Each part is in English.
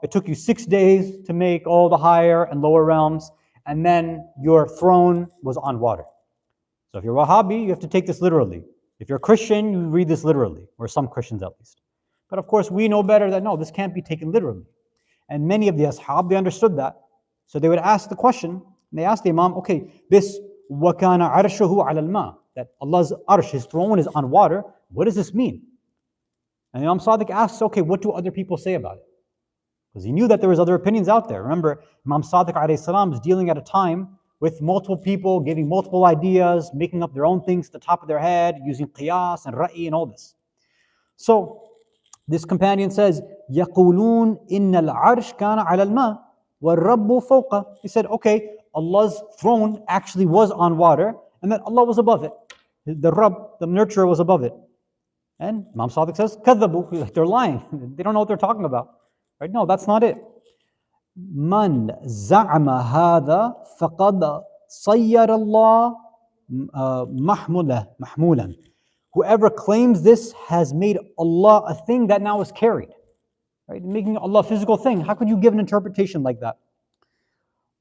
it took you 6 days to make all the higher and lower realms, and then your throne was on water. So if you're Wahhabi, you have to take this literally. If you're a Christian, you read this literally, or some Christians at least. But of course, we know better that no, this can't be taken literally. And many of the ashab, they understood that. So they would ask the question, and they asked the Imam, okay, this وَكَانَ عَرْشُهُ عَلَى الْمَاءِ, that Allah's arsh, His throne is on water, what does this mean? And Imam Sadiq asks, okay, what do other people say about it? Because he knew that there was other opinions out there. Remember, Imam Sadiq alayhi salam is dealing at a time with multiple people giving multiple ideas, making up their own things at the top of their head, using qiyas and ra'i and all this. So this companion says, يَقُولُونَ إِنَّ الْعَرْشِ كَانَ عَلَى الْمَاءِ وَالرَّبُّ فَوْقَ. He said, okay, Allah's throne actually was on water, and that Allah was above it. The Rabb, the nurturer, was above it. And Imam Sadiq says, كَذَّبُوا, they're lying. They don't know what they're talking about. Right? No, that's not it. من زعم هذا فقد صير الله محمولا. Whoever claims this has made Allah a thing that now is carried. Right? Making Allah a physical thing. How could you give an interpretation like that?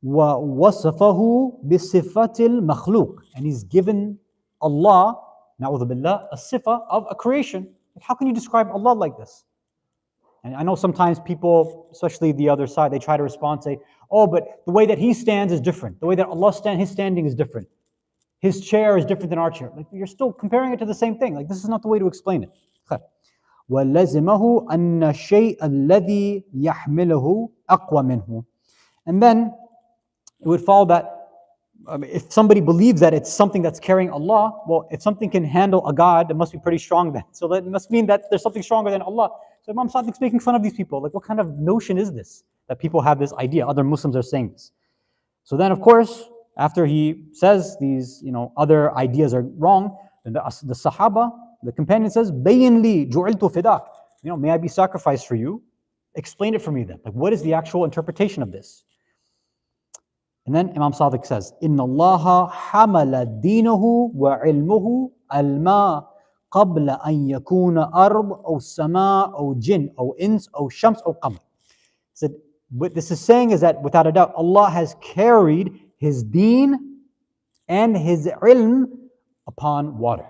وَوَصَفَهُ بِصِفَةِ الْمَخْلُوقِ. And he's given Allah, na'udhu billah, a sifa of a creation. How can you describe Allah like this? And I know sometimes people, especially the other side, they try to respond, say, oh, but the way that He stands is different. The way that Allah stands, His standing is different. His chair is different than our chair. Like, you're still comparing it to the same thing. Like, this is not the way to explain it. وَلَزِمَهُ أَنَّ الشَّيْءَ الَّذِي يَحْمِلُهُ أَقْوَى مِنْهُ. And then it would follow that if somebody believes that it's something that's carrying Allah, well, if something can handle a God, it must be pretty strong then. So that must mean that there's something stronger than Allah. So Imam Sadiq's making fun of these people. Like, what kind of notion is this? That people have this idea, other Muslims are saying this. So then, of course, after he says these, other ideas are wrong, then the Sahaba, the companion says, بَيِّن لِي جُعِلْتُ فِدَاكَ. May I be sacrificed for you? Explain it for me then. Like, what is the actual interpretation of this? And then Imam Sadiq says, إِنَّ اللَّهَ حَمَلَ دِينَهُ وَعِلْمُهُ الْمَاءَ قَبْلَ أَنْ يَكُونَ أَرْض أَوْ سَمَاء أَوْ جِنْ أَوْ إِنْس أَوْ شَمْس أَوْ قَمَرٍ. Said, what this is saying is that without a doubt, Allah has carried His deen and His ilm upon water.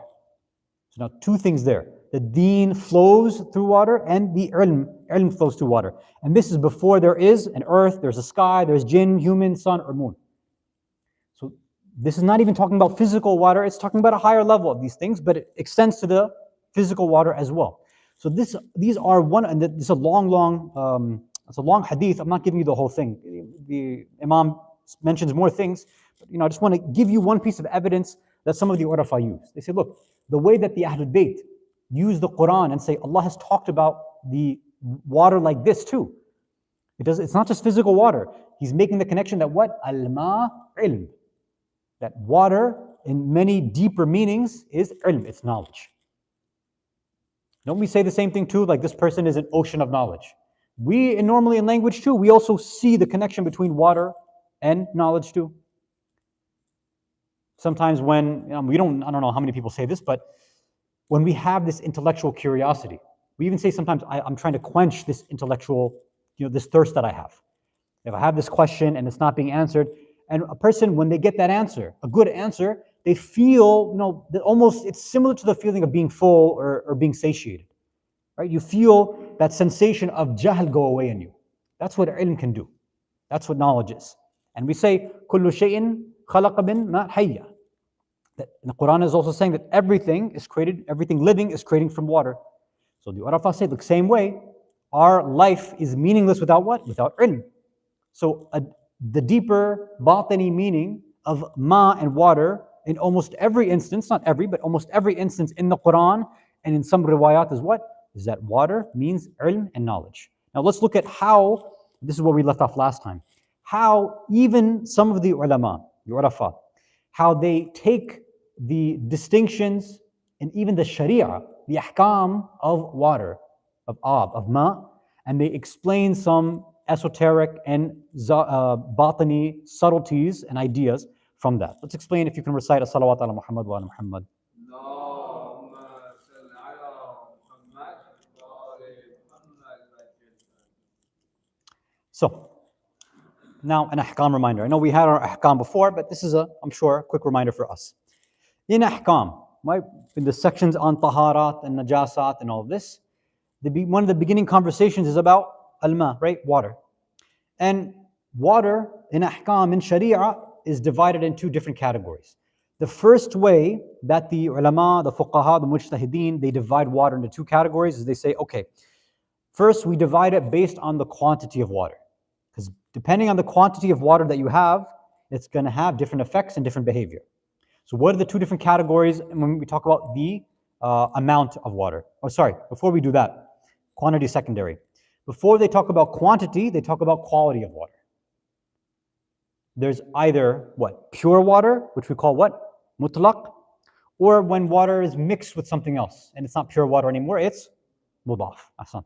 So now two things there. The deen flows through water and the ilm flows through water. And this is before there is an earth, there's a sky, there's jinn, human, sun, or moon. So this is not even talking about physical water, it's talking about a higher level of these things, but it extends to the physical water as well. So these are one, and this is a long hadith. I'm not giving you the whole thing. The Imam mentions more things, but I just want to give you one piece of evidence that some of the Urafa use. They say, look, the way that the Ahlul Bayt use the Quran and say Allah has talked about the water like this too. It's not just physical water. He's making the connection that what? Al-ma ilm. That water in many deeper meanings is ilm, it's knowledge. Don't we say the same thing too? Like, this person is an ocean of knowledge. We, normally in language too, we also see the connection between water and knowledge too. Sometimes when, I don't know how many people say this, but when we have this intellectual curiosity, we even say sometimes, I'm trying to quench this intellectual, this thirst that I have. If I have this question and it's not being answered, and a person, when they get that answer, a good answer, they feel, that almost, it's similar to the feeling of being full or being satiated. Right? You feel that sensation of jahl go away in you. That's what ilm can do. That's what knowledge is. And we say, كُلُّ شَيْءٍ خَلَقَ مِنْ مَا حَيَّ. The Quran is also saying that everything living is creating from water. So the Urafa say the same way, our life is meaningless without what? Without ilm. So the deeper batini meaning of ma and water in almost every instance, not every, but almost every instance in the Quran and in some riwayat is what? Is that water means ilm and knowledge. Now let's look at how, this is where we left off last time, how even some of the ulama, the Urafa, how they take the distinctions and even the sharia, the ahkam of water, of ma, and they explain some esoteric and batini subtleties and ideas from that. Let's explain, if you can recite as-salawat ala Muhammad wa ala Muhammad. So, now an ahkam reminder. I know we had our ahkam before, but this is I'm sure, a quick reminder for us. In ahkam, right, in the sections on taharat and najasat and all of this, one of the beginning conversations is about al-ma, right, water. And water in ahkam, in sharia, is divided in two different categories. The first way that the ulama, the fuqaha, the mujtahideen, they divide water into two categories is they say, okay, first we divide it based on the quantity of water. Because depending on the quantity of water that you have, it's going to have different effects and different behavior. So what are the two different categories when we talk about the amount of water? Oh, sorry, before we do that, quantity secondary. Before they talk about quantity, they talk about quality of water. There's either what? Pure water, which we call what? Mutlaq, or when water is mixed with something else and it's not pure water anymore, it's mudaf. Ahsan.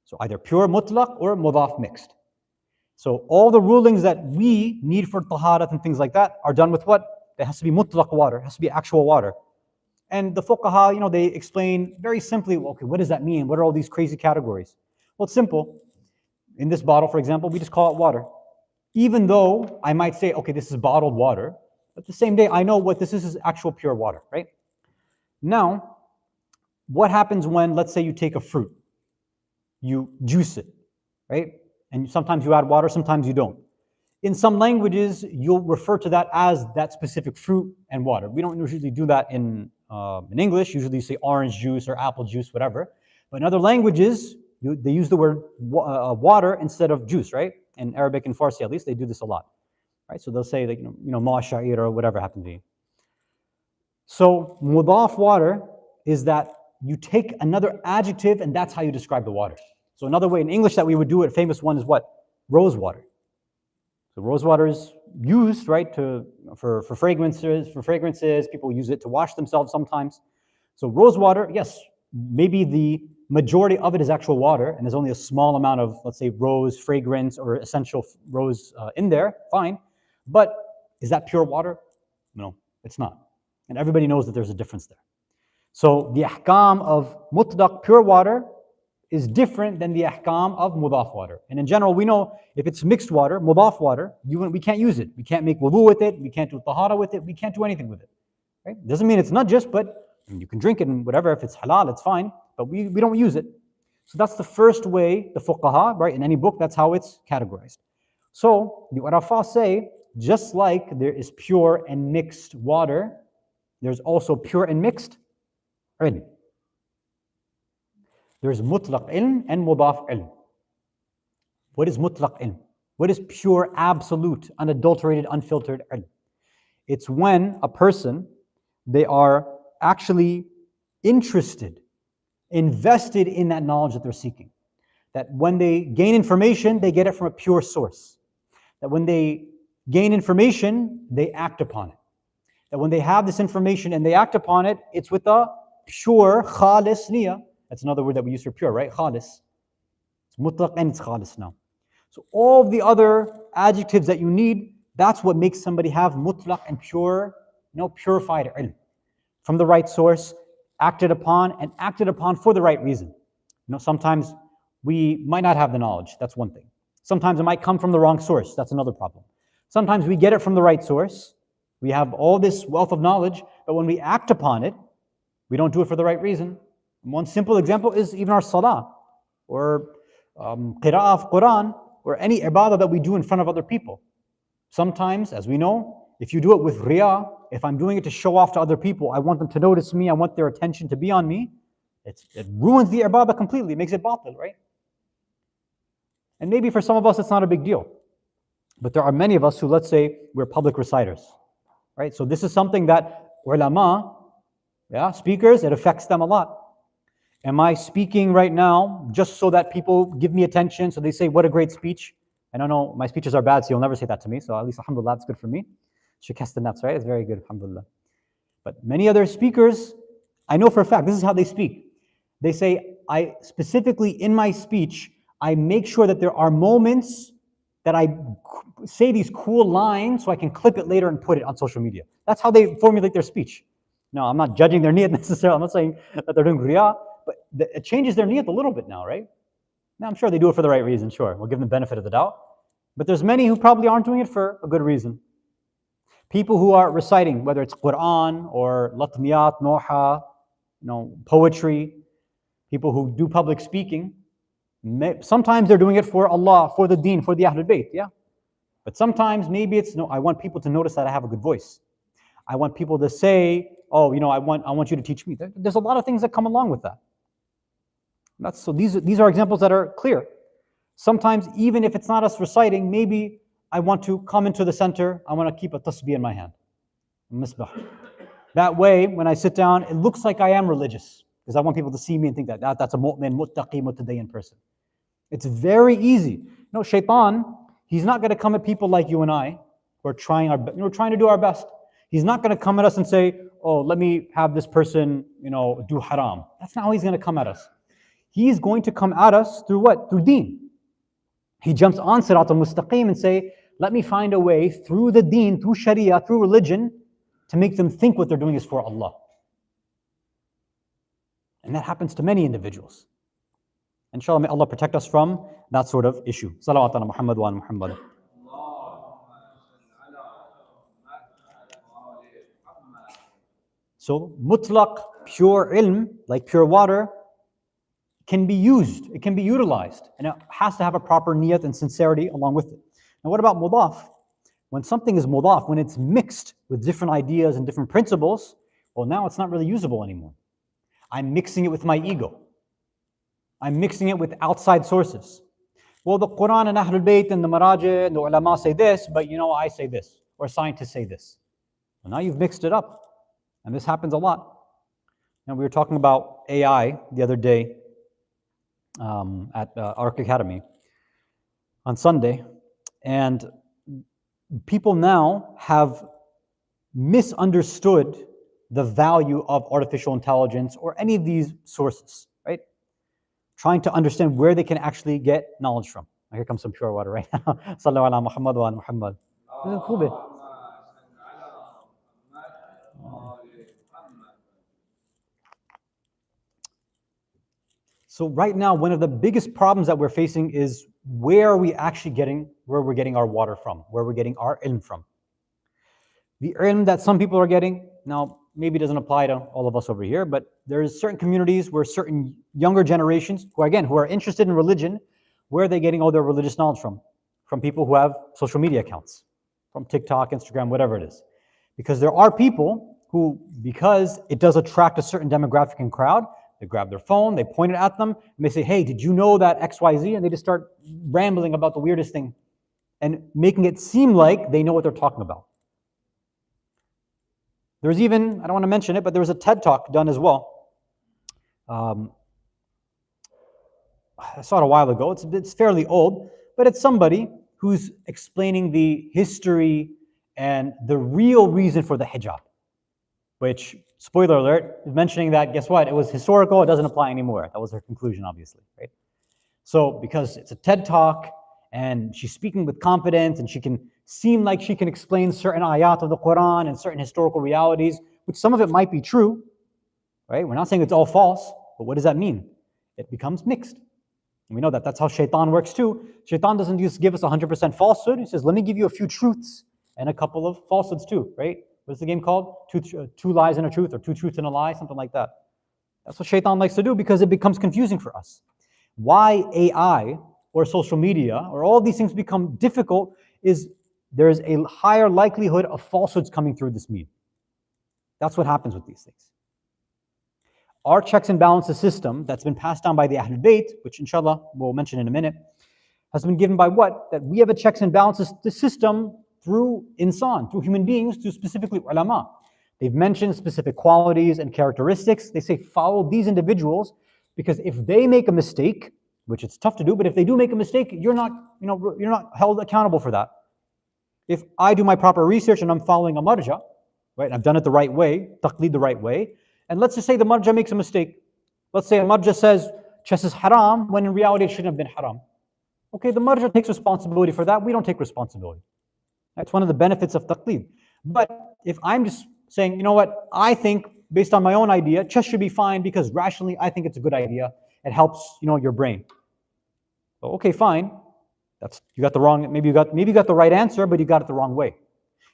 So either pure mutlaq or mudaf mixed. So all the rulings that we need for taharat and things like that are done with what? It has to be mutlaq water, it has to be actual water. And the fuqaha, they explain very simply, okay, what does that mean? What are all these crazy categories? Well, it's simple. In this bottle, for example, we just call it water. Even though I might say, okay, this is bottled water, but the same day I know what this is actual pure water, right? Now, what happens when, let's say you take a fruit, you juice it, right? And sometimes you add water, sometimes you don't. In some languages, you'll refer to that as that specific fruit and water. We don't usually do that in English. Usually you say orange juice or apple juice, whatever. But in other languages, they use the word water instead of juice, right? In Arabic and Farsi, at least, they do this a lot, right? So they'll say, like, ma sha'ir or whatever happens to be. So mudaf water is that you take another adjective and that's how you describe the water. So another way in English that we would do it, famous one is what? Rose water. So rose water is used, right, for fragrances. People use it to wash themselves sometimes. So rose water, yes, maybe the majority of it is actual water, and there's only a small amount of, let's say, rose fragrance or essential rose in there, fine. But is that pure water? No, it's not. And everybody knows that there's a difference there. So the ahkam of mutlaq pure water is different than the ahkam of mudaf water. And in general, we know if it's mixed water, mudaf water, we can't use it. We can't make wudu with it. We can't do tahara with it. We can't do anything with it. Right? Doesn't mean it's najis, but you can drink it and whatever. If it's halal, it's fine. But we don't use it. So that's the first way, the fuqaha, right? In any book, that's how it's categorized. So the Urafah say, just like there is pure and mixed water, there's also pure and mixed ilm. There's mutlaq ilm and mudaf ilm. What is mutlaq ilm? What is pure, absolute, unadulterated, unfiltered ilm? It's when a person, they are actually interested, invested in that knowledge that they're seeking. That when they gain information, they get it from a pure source. That when they gain information, they act upon it. That when they have this information and they act upon it, it's with a pure khalis niyah. That's another word that we use for pure, right? Khalis. It's mutlaq and it's khalis now. So all the other adjectives that you need, that's what makes somebody have mutlaq and pure, purified ilm. From the right source, acted upon, and acted upon for the right reason. Sometimes we might not have the knowledge, that's one thing. Sometimes it might come from the wrong source, that's another problem. Sometimes we get it from the right source, we have all this wealth of knowledge, but when we act upon it, we don't do it for the right reason. One simple example is even our salah, or qira'ah of Quran, or any ibadah that we do in front of other people. Sometimes, as we know, if you do it with riyah, if I'm doing it to show off to other people, I want them to notice me, I want their attention to be on me, it ruins the ibadah completely, it makes it batil, right? And maybe for some of us it's not a big deal. But there are many of us who, let's say, we're public reciters, right? So this is something that ulama, speakers, it affects them a lot. Am I speaking right now just so that people give me attention, so they say, what a great speech? I don't know, my speeches are bad, so you'll never say that to me, so at least alhamdulillah, it's good for me. Shikast nafs, right? It's very good, alhamdulillah. But many other speakers, I know for a fact, this is how they speak. They say, I specifically in my speech, I make sure that there are moments that I say these cool lines so I can clip it later and put it on social media. That's how they formulate their speech. No, I'm not judging their niyat necessarily. I'm not saying that they're doing riyah, but it changes their niyat a little bit now, right? Now, I'm sure they do it for the right reason, sure. We'll give them the benefit of the doubt. But there's many who probably aren't doing it for a good reason. People who are reciting, whether it's Quran or latmiyat, noha, poetry, people who do public speaking, sometimes they're doing it for Allah, for the deen, for the Ahlul Bayt, yeah? But sometimes maybe it's, no, I want people to notice that I have a good voice. I want people to say, oh, I want you to teach me. There's a lot of things that come along with that. So these are examples that are clear. Sometimes, even if it's not us reciting, maybe I want to come into the center, I want to keep a tasbih in my hand, a misbah. That way, when I sit down, it looks like I am religious, because I want people to see me and think that's a mu'min, muttaqi, muttadayin person. It's very easy. Shaitan, he's not going to come at people like you and I, who are trying to do our best. He's not going to come at us and say, oh, let me have this person, do haram. That's not how he's going to come at us. He's going to come at us through what? Through deen. He jumps on Sirat al-Mustaqim and say, let me find a way through the deen, through sharia, through religion, to make them think what they're doing is for Allah. And that happens to many individuals. Inshallah, may Allah protect us from that sort of issue. Salawat ala Muhammad wa ala Muhammad. So, mutlaq, pure ilm, like pure water, can be used, it can be utilized, and it has to have a proper niyat and sincerity along with it. Now, what about mudaf? When something is mudaf, when it's mixed with different ideas and different principles, well, now it's not really usable anymore. I'm mixing it with my ego. I'm mixing it with outside sources. Well, the Quran and Ahlul Bayt and the Maraji and the ulama say this, but I say this, or scientists say this. Well, now you've mixed it up, and this happens a lot. Now, we were talking about AI the other day at Arc Academy on Sunday, and people now have misunderstood the value of artificial intelligence or any of these sources, right? Trying to understand where they can actually get knowledge from. Here comes some pure water right now. Sallallahu ala Muhammad wa ala Muhammad. So right now, one of the biggest problems that we're facing is where we're getting our water from, where we're getting our ilm from. The ilm that some people are getting, now maybe doesn't apply to all of us over here, but there's certain communities where certain younger generations, who are interested in religion, where are they getting all their religious knowledge from? From people who have social media accounts, from TikTok, Instagram, whatever it is. Because there are people who, because it does attract a certain demographic and crowd, they grab their phone, they point it at them, and they say, hey, did you know that XYZ? And they just start rambling about the weirdest thing and making it seem like they know what they're talking about. There's even, I don't want to mention it, but there was a TED Talk done as well. I saw it a while ago. It's fairly old, but it's somebody who's explaining the history and the real reason for the hijab, which, spoiler alert, mentioning that, guess what? It was historical, it doesn't apply anymore. That was her conclusion, obviously, right? So, because it's a TED Talk, and she's speaking with confidence, and she can seem like she can explain certain ayat of the Quran and certain historical realities, which some of it might be true, right? We're not saying it's all false, but what does that mean? It becomes mixed. And we know that that's how shaitan works too. Shaitan doesn't just give us 100% falsehood. He says, let me give you a few truths and a couple of falsehoods too, right? What's the game called? Two lies and a truth, or two truths and a lie, something like that. That's what shaitan likes to do because it becomes confusing for us. Why AI or social media or all these things become difficult is there's a higher likelihood of falsehoods coming through this medium. That's what happens with these things. Our checks and balances system that's been passed down by the Ahlul Bayt, which inshallah we'll mention in a minute, has been given by what? That we have a checks and balances system through insan, through human beings, through specifically ulama. They've mentioned specific qualities and characteristics. They say follow these individuals because if they make a mistake, which it's tough to do, but if they do make a mistake, you're not held accountable for that. If I do my proper research and I'm following a marja, right, I've done it the right way, taqleed the right way, and let's just say the marja makes a mistake. Let's say a marja says chess is haram when in reality it shouldn't have been haram. Okay, the marja takes responsibility for that. We don't take responsibility. That's one of the benefits of taqleed. But if I'm just saying, you know what, I think based on my own idea, chess should be fine because rationally I think it's a good idea. It helps, your brain. So, okay, fine. You got the wrong, maybe you got the right answer, but you got it the wrong way.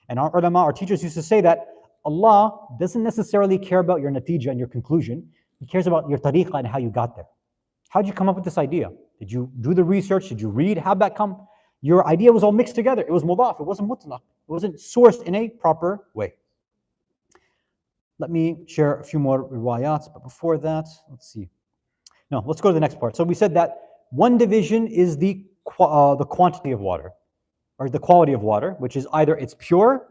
And our ulama, our teachers used to say that Allah doesn't necessarily care about your natija and your conclusion. He cares about your tariqah and how you got there. How did you come up with this idea? Did you do the research? Did you read? How'd that come? Your idea was all mixed together. It was mudaf. It wasn't mutlaq. It wasn't sourced in a proper way. Let me share a few more riwayats, but before that, let's see. No, let's go to the next part. So we said that one division is the quantity of water, or the quality of water, which is either it's pure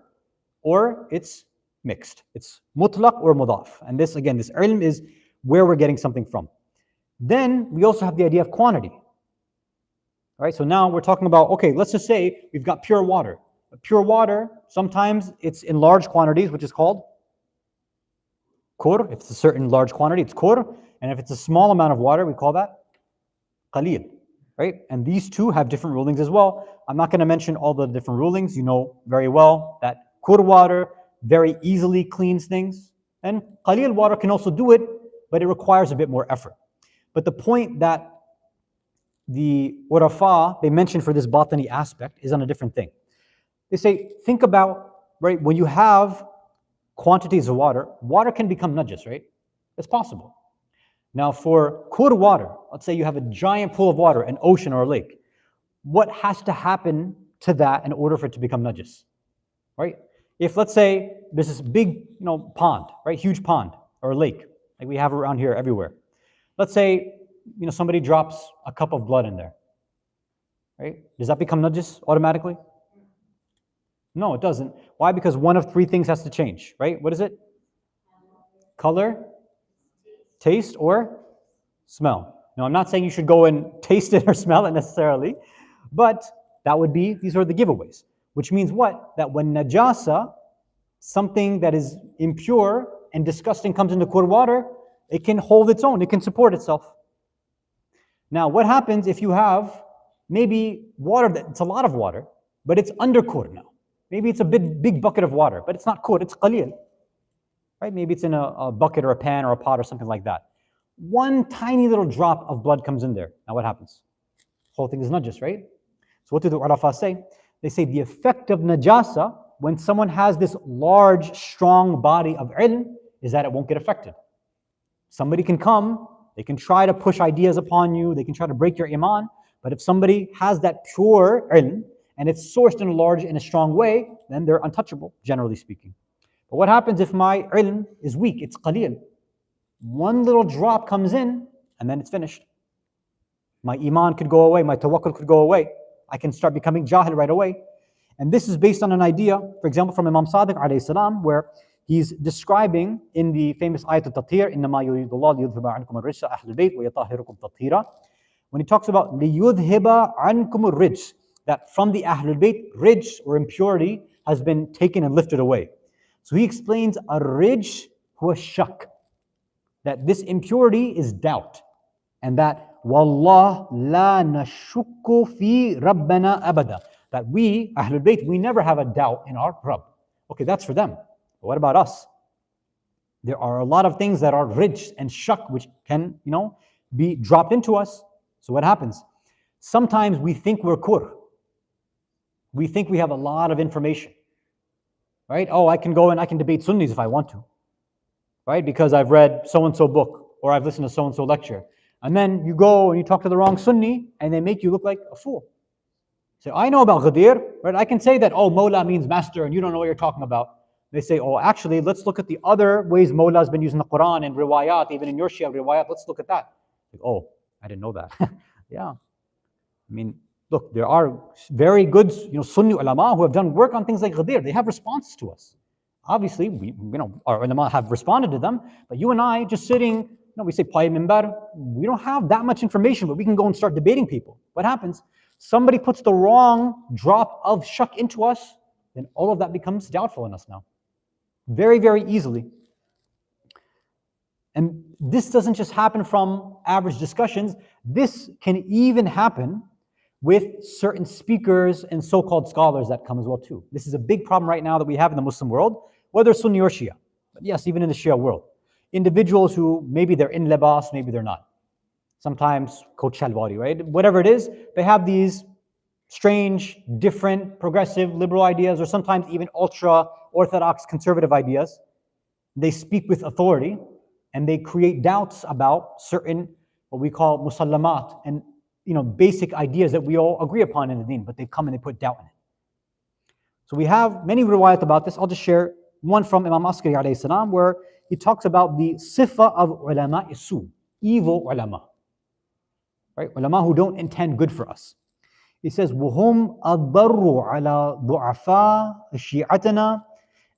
or it's mixed. It's mutlaq or mudaf. And this, again, this ilm is where we're getting something from. Then we also have the idea of quantity. All right, so now we're talking about, okay, let's just say we've got pure water. Pure water, sometimes it's in large quantities, which is called kur. If it's a certain large quantity, it's kur. And if it's a small amount of water, we call that qalil. Right? And these two have different rulings as well. I'm not going to mention all the different rulings. You know very well that kur water very easily cleans things. And qalil water can also do it, but it requires a bit more effort. But the point that the urafa, they mention for this batani aspect is on a different thing. They say, think about, right, when you have quantities of water, water can become najis, right? It's possible. Now for kur water, let's say you have a giant pool of water, an ocean or a lake. What has to happen to that in order for it to become najis, right? If let's say there's this big, pond, right, huge pond or a lake, like we have around here everywhere. Let's say, somebody drops a cup of blood in there, right? Does that become najis automatically? No, it doesn't. Why? Because one of three things has to change, right? What is it? Color, taste, or smell. Now, I'm not saying you should go and taste it or smell it necessarily, but these are the giveaways. Which means what? That when najasa, something that is impure and disgusting comes into kur water, it can hold its own, it can support itself. Now, what happens if you have maybe water, it's a lot of water, but it's under kur now. Maybe it's a big bucket of water, but it's not kur, it's qalil. Right? Maybe it's in a bucket or a pan or a pot or something like that. One tiny little drop of blood comes in there. Now what happens? The whole thing is najis, right? So what do the ulama say? They say the effect of najasa, when someone has this large, strong body of ilm, is that it won't get affected. Somebody can come, they can try to push ideas upon you, they can try to break your iman, but if somebody has that pure ilm, and it's sourced in a strong way, then they're untouchable, generally speaking. But what happens if my ilm is weak? It's qalil. One little drop comes in, and then it's finished. My iman could go away, my tawakkul could go away. I can start becoming jahil right away. And this is based on an idea, for example, from Imam Sadiq alayhi salam, where he's describing in the famous ayat al-tathir, إِنَّمَا يُرِيدُ اللَّهُ لِيُذْهِبَ عَنْكُمُ الرِّجْسَ أَهْلَ الْبَيْتِ وَيُطَهِّرَكُمْ تَطْهِيرًا. When he talks about لِيُذْهِبَ عَنْكُمُ الرِّجْسَ, that from the Ahlul Bayt, rijs or impurity has been taken and lifted away. So he explains a rijs huwa shak, that this impurity is doubt, and that wallah la nashukku fi rabbana abada, that we, Ahlul Bayt, we never have a doubt in our Rabb. Okay, that's for them. But what about us? There are a lot of things that are rijs and shak which can, be dropped into us. So what happens? Sometimes we think we're kur. We think we have a lot of information, right? Oh, I can go and I can debate Sunnis if I want to, right? Because I've read so-and-so book or I've listened to so-and-so lecture. And then you go and you talk to the wrong Sunni and they make you look like a fool. So I know about Ghadir, right? I can say that, oh, Mawla means master and you don't know what you're talking about. They say, oh, actually, let's look at the other ways Mawla has been used in the Quran and riwayat, even in your Shia riwayat, let's look at that. Like, oh, I didn't know that. Yeah. I mean, look, there are very good, Sunni ulama who have done work on things like Ghadir. They have responses to us. Obviously, our ulama have responded to them, but you and I just sitting, we say Paya Mimbar, we don't have that much information, but we can go and start debating people. What happens? Somebody puts the wrong drop of shak into us, then all of that becomes doubtful in us now. Very, very easily. And this doesn't just happen from average discussions. This can even happen with certain speakers and so-called scholars that come as well too. This is a big problem right now that we have in the Muslim world, whether Sunni or Shia. But yes, even in the Shia world. Individuals who maybe they're in libas, maybe they're not. sometimes Coach Shalwari, right? Whatever it is, they have these strange, different, progressive, liberal ideas, or sometimes even ultra-orthodox conservative ideas. They speak with authority, and they create doubts about certain, what we call musallamat, and basic ideas that we all agree upon in the deen, but they come and they put doubt in it. So we have many riwayat about this. I'll just share one from Imam Askari alayhi salam, where he talks about the sifa of ulama isu, evil ulama, right? Ulama who don't intend good for us. He says, وَهُمْ أَضَرُّ عَلَى ضُعَفَاء شِيعَتَنَا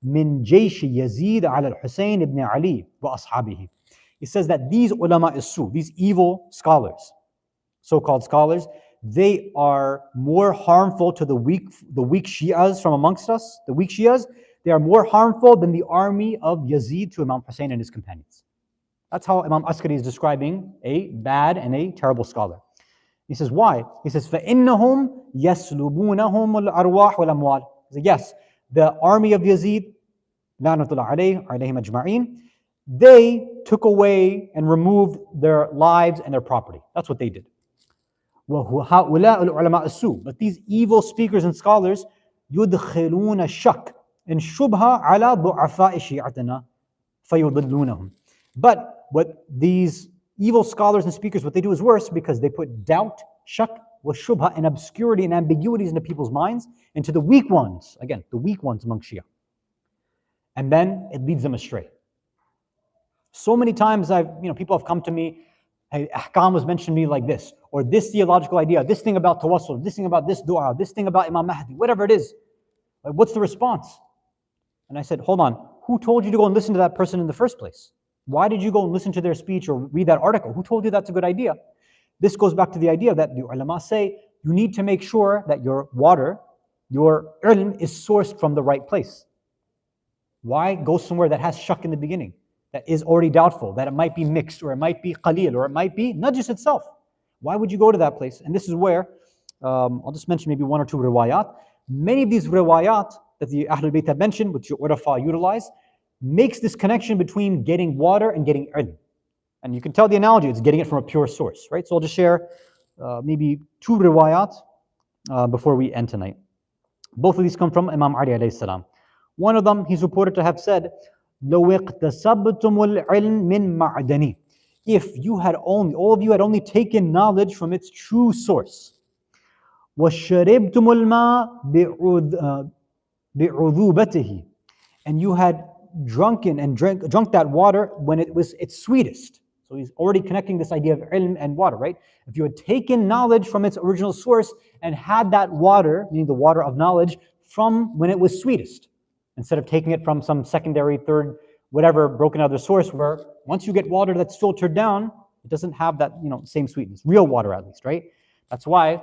مِنْ جَيْشِ يَزِيدَ عَلَى الْحُسَيْنِ ibn Ali وَأَصْحَابِهِ. He says that these ulama isu, these evil scholars, so-called scholars, they are more harmful to the weak Shias from amongst us, the weak Shias. They are more harmful than the army of Yazid to Imam Hussein and his companions. That's how Imam Askari is describing a bad and a terrible scholar. He says, why? He says, فَإِنَّهُمْ يَسْلُبُونَهُمُ الْأَرْوَاحُ وَالْأَمْوَالِ. Yes, the army of Yazid, لَعْنَةُ اللَّهِ عَلَيْهِمْ أَجْمَعِينَ, they took away and removed their lives and their property. That's what they did. وَهَؤُلَاءُ الْعُلَمَاءُ السُّوء. But these evil speakers and scholars, يُدْخِلُونَ الشَّكْ إن شُبْهَ عَلَى ضُعَفَاءِ شِيعَتِنَا فَيُضِلُّونَهُم. But what these evil scholars and speakers, what they do is worse, because they put doubt, shak, wa shubha, and obscurity and ambiguities into people's minds, and to the weak ones, again, the weak ones among Shia. And then it leads them astray. So many times people have come to me, hey, ahkam was mentioned to me like this, or this theological idea, this thing about tawassul, this thing about this dua, this thing about Imam Mahdi, whatever it is. Like, what's the response? And I said, hold on, who told you to go and listen to that person in the first place? Why did you go and listen to their speech or read that article? Who told you that's a good idea? This goes back to the idea that the ulama say you need to make sure that your water, your ilm, is sourced from the right place. Why go somewhere that has shak in the beginning, that is already doubtful, that it might be mixed, or it might be qaleel, or it might be najis itself? Why would you go to that place? And this is where, I'll just mention maybe one or two riwayat. Many of these riwayat that the Ahlul Bayt have mentioned, which your urafa utilize, makes this connection between getting water and getting ilm. And you can tell the analogy, it's getting it from a pure source, right? So I'll just share maybe two riwayat before we end tonight. Both of these come from Imam Ali alayhi salam. One of them, he's reported to have said, لَوْ اقْتَسَبْتُمُ الْعِلْمِ مِنْ مَعْدَنِي. If you had only, all of you had only taken knowledge from its true source, وَشَرِبْتُمُ الْمَاء بِعُذُوبَتِهِ, and you had drunk that water when it was its sweetest. So he's already connecting this idea of ilm and water, right? If you had taken knowledge from its original source and had that water, meaning the water of knowledge, from when it was sweetest, instead of taking it from some secondary, third, whatever, broken other source, where once you get water that's filtered down, it doesn't have that same sweetness. Real water, at least, right? That's why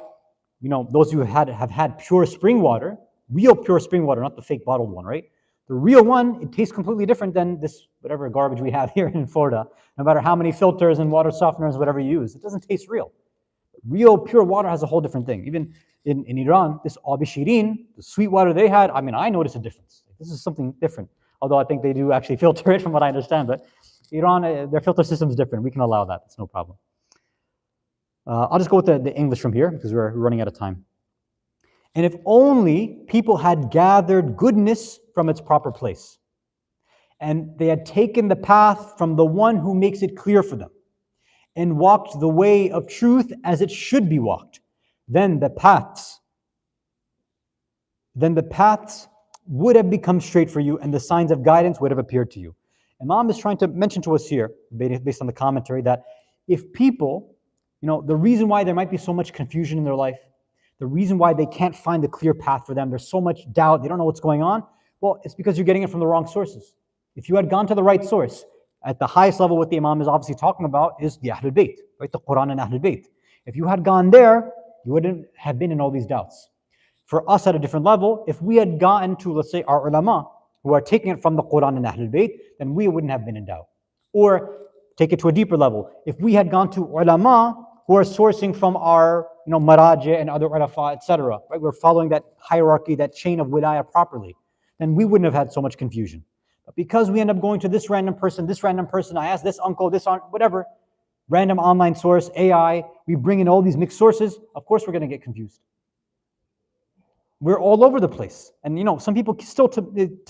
those who have had pure spring water, real pure spring water, not the fake bottled one, right? The real one, it tastes completely different than this whatever garbage we have here in Florida. No matter how many filters and water softeners, whatever you use, it doesn't taste real. Real pure water has a whole different thing. Even in Iran, this Abi Shirin, the sweet water they had, I noticed a difference. This is something different. Although I think they do actually filter it from what I understand. But Iran, their filter system is different. We can allow that. It's no problem. I'll just go with the English from here because we're running out of time. And if only people had gathered goodness from its proper place, and they had taken the path from the one who makes it clear for them, and walked the way of truth as it should be walked, then the paths would have become straight for you, and the signs of guidance would have appeared to you. Imam is trying to mention to us here, based on the commentary, that if people, the reason why there might be so much confusion in their life, the reason why they can't find the clear path for them, there's so much doubt, they don't know what's going on, well, it's because you're getting it from the wrong sources. If you had gone to the right source, at the highest level, what the Imam is obviously talking about is the Ahlul Bayt, right? The Quran and Ahlul Bayt. If you had gone there, you wouldn't have been in all these doubts. For us at a different level, if we had gotten to, let's say, our ulama, who are taking it from the Quran and Ahlul Bayt, then we wouldn't have been in doubt. Or take it to a deeper level. If we had gone to ulama who are sourcing from our, maraji and other urafa, etc., right? We're following that hierarchy, that chain of wilayah properly, then we wouldn't have had so much confusion. But because we end up going to this random person, I ask this uncle, this aunt, whatever, random online source, AI, we bring in all these mixed sources, of course we're going to get confused. We're all over the place. And some people still to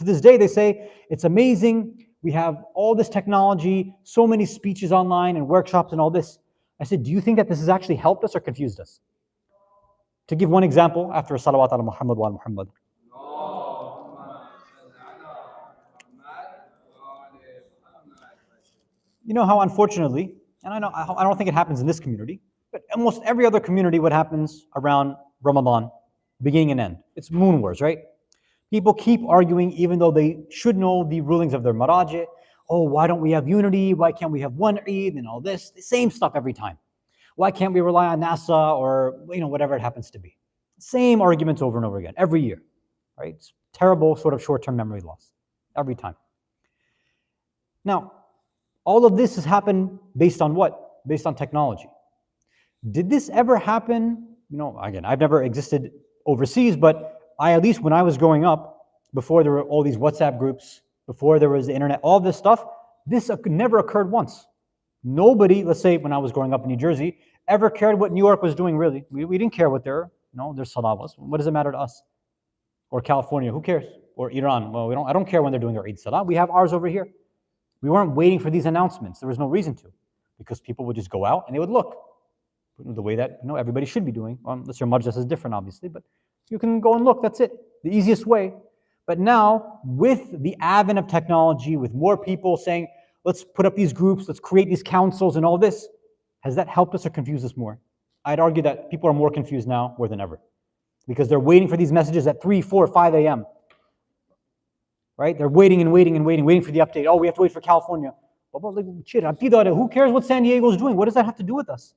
this day, they say, it's amazing, we have all this technology, so many speeches online and workshops and all this. I said, do you think that this has actually helped us or confused us? To give one example, after salawat ala Muhammad wa ala Muhammad. You know how unfortunately, and I don't think it happens in this community, but almost every other community, what happens around Ramadan, beginning and end, it's moon wars, right? People keep arguing even though they should know the rulings of their maraji. Oh, why don't we have unity? Why can't we have one Eid and all this? The same stuff every time. Why can't we rely on NASA or whatever it happens to be? Same arguments over and over again, every year, right? It's terrible sort of short-term memory loss, every time. Now, all of this has happened based on what? Based on technology. Did this ever happen? Again, I've never existed overseas, but at least when I was growing up, before there were all these WhatsApp groups, before there was the internet, all this stuff, this never occurred once. Nobody, let's say when I was growing up in New Jersey, ever cared what New York was doing really. We didn't care what their salah was. What does it matter to us? Or California, who cares? Or Iran, well, I don't care when they're doing their Eid Salah. We have ours over here. We weren't waiting for these announcements. There was no reason to, because people would just go out and they would look the way that everybody should be doing. Unless your majlis is different, obviously, but you can go and look. That's it. The easiest way. But now, with the advent of technology, with more people saying, let's put up these groups, let's create these councils and all this, has that helped us or confused us more? I'd argue that people are more confused now more than ever, because they're waiting for these messages at 3, 4, 5 a.m. Right? They're waiting for the update. Oh, we have to wait for California. Who cares what San Diego is doing? What does that have to do with us?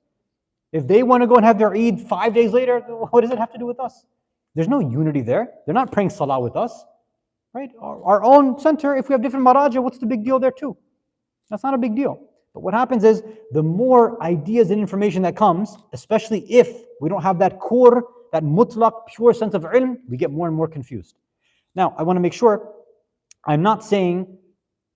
If they want to go and have their Eid 5 days later, what does it have to do with us? There's no unity there. They're not praying salah with us. Right? Our own center, if we have different maraja, what's the big deal there too? That's not a big deal. But what happens is, the more ideas and information that comes, especially if we don't have that core, that mutlaq, pure sense of ilm, we get more and more confused. Now, I want to make sure, I'm not saying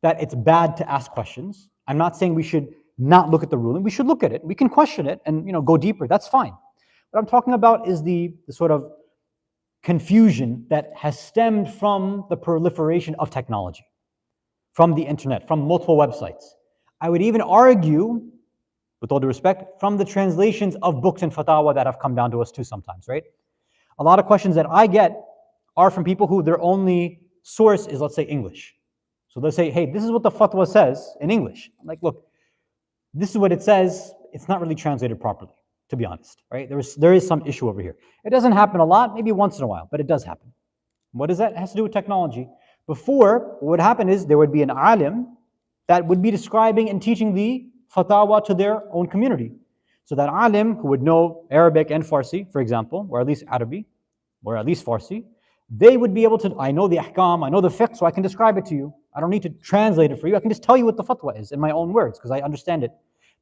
that it's bad to ask questions. I'm not saying we should not look at the ruling. We should look at it. We can question it and go deeper. That's fine. What I'm talking about is the sort of confusion that has stemmed from the proliferation of technology, from the internet, from multiple websites. I would even argue, with all due respect, from the translations of books and fatwa that have come down to us too sometimes, right? A lot of questions that I get are from people who their only source is, let's say, English. So they'll say, hey, this is what the fatwa says in English. I'm like, look, this is what it says. It's not really translated properly, to be honest, right? There is some issue over here. It doesn't happen a lot, maybe once in a while, but it does happen. What is that? It has to do with technology. Before, what would happen is there would be an alim that would be describing and teaching the fatwa to their own community. So that alim who would know Arabic and Farsi, for example, or at least Arabic, or at least Farsi, they would be able to, I know the ahkam, I know the fiqh, so I can describe it to you. I don't need to translate it for you. I can just tell you what the fatwa is in my own words, because I understand it.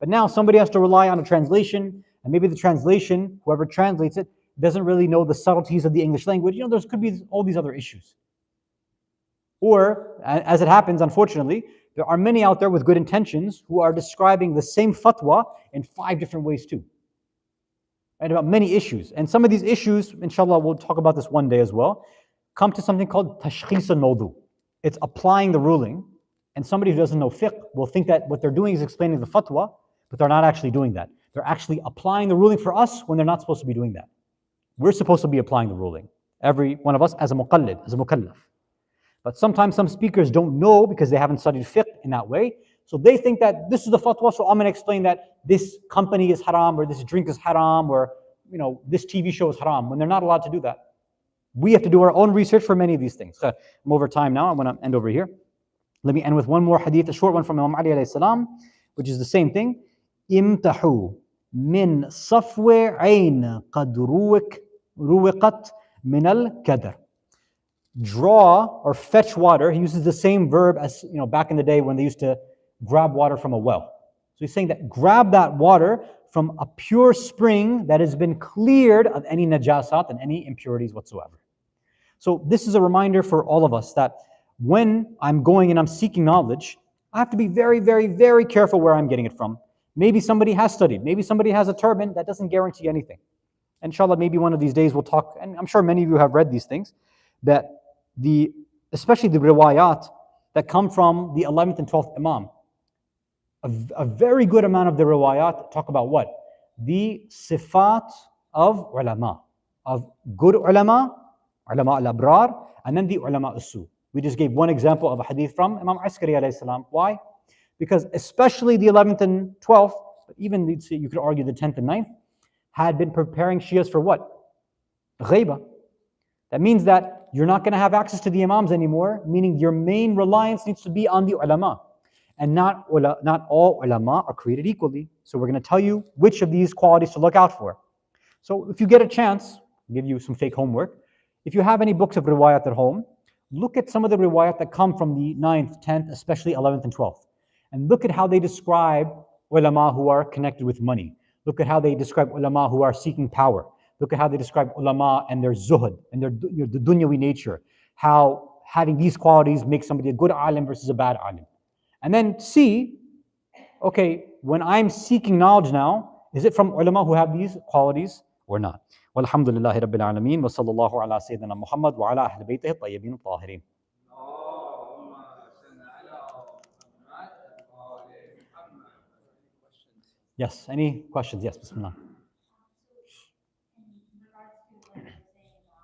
But now somebody has to rely on a translation, and maybe the translation, whoever translates it, doesn't really know the subtleties of the English language. There could be all these other issues. Or, as it happens, unfortunately, there are many out there with good intentions who are describing the same fatwa in 5 different ways too. And about many issues. And some of these issues, inshallah, we'll talk about this one day as well, come to something called tashkhis al-mawdu. It's applying the ruling. And somebody who doesn't know fiqh will think that what they're doing is explaining the fatwa, but they're not actually doing that. They're actually applying the ruling for us when they're not supposed to be doing that. We're supposed to be applying the ruling, every one of us, as a muqallid, as a mukallaf. But sometimes some speakers don't know because they haven't studied fiqh in that way. So they think that this is the fatwa, so I'm going to explain that this company is haram, or this drink is haram, or this TV show is haram, when they're not allowed to do that. We have to do our own research for many of these things. I'm over time now. I want to end over here. Let me end with one more hadith, a short one from Imam Ali alayhi salam, which is the same thing. Imtahu min safwa ayn qad ruwiqat min al-kadar. Draw or fetch water. He uses the same verb as back in the day when they used to grab water from a well. So he's saying that grab that water from a pure spring that has been cleared of any najasat and any impurities whatsoever. So this is a reminder for all of us that when I'm going and I'm seeking knowledge, I have to be very, very, very careful where I'm getting it from. Maybe somebody has studied. Maybe somebody has a turban. That doesn't guarantee anything. Inshallah, maybe one of these days we'll talk, and I'm sure many of you have read these things, that especially the riwayat that come from the 11th and 12th Imam, a very good amount of the riwayat talk about what? The sifat of ulama, of good ulama, ulama al-abrar, and then the ulama al-su. We just gave one example of a hadith from Imam Askari alayhi salam. Why? Because especially the 11th and 12th, but even you could argue the 10th and 9th, had been preparing Shias for what? Ghaiba. That means that you're not going to have access to the Imams anymore, meaning your main reliance needs to be on the ulama. And not all ulama are created equally. So we're going to tell you which of these qualities to look out for. So if you get a chance, I'll give you some fake homework. If you have any books of riwayat at home, look at some of the riwayat that come from the 9th, 10th, especially 11th and 12th. And look at how they describe ulama who are connected with money. Look at how they describe ulama who are seeking power. Look at how they describe ulama and their zuhud and their the dunyawi nature. How having these qualities makes somebody a good alim versus a bad alim. And then see, okay, when I'm seeking knowledge now, is it from ulama who have these qualities or not? Walhamdulillahi Rabbil Alameen wa sallallahu ala Sayyidina Muhammad wa ala ahli baytihi at-tayyibin at-tahirin. Yes, any questions? Yes, bismillah.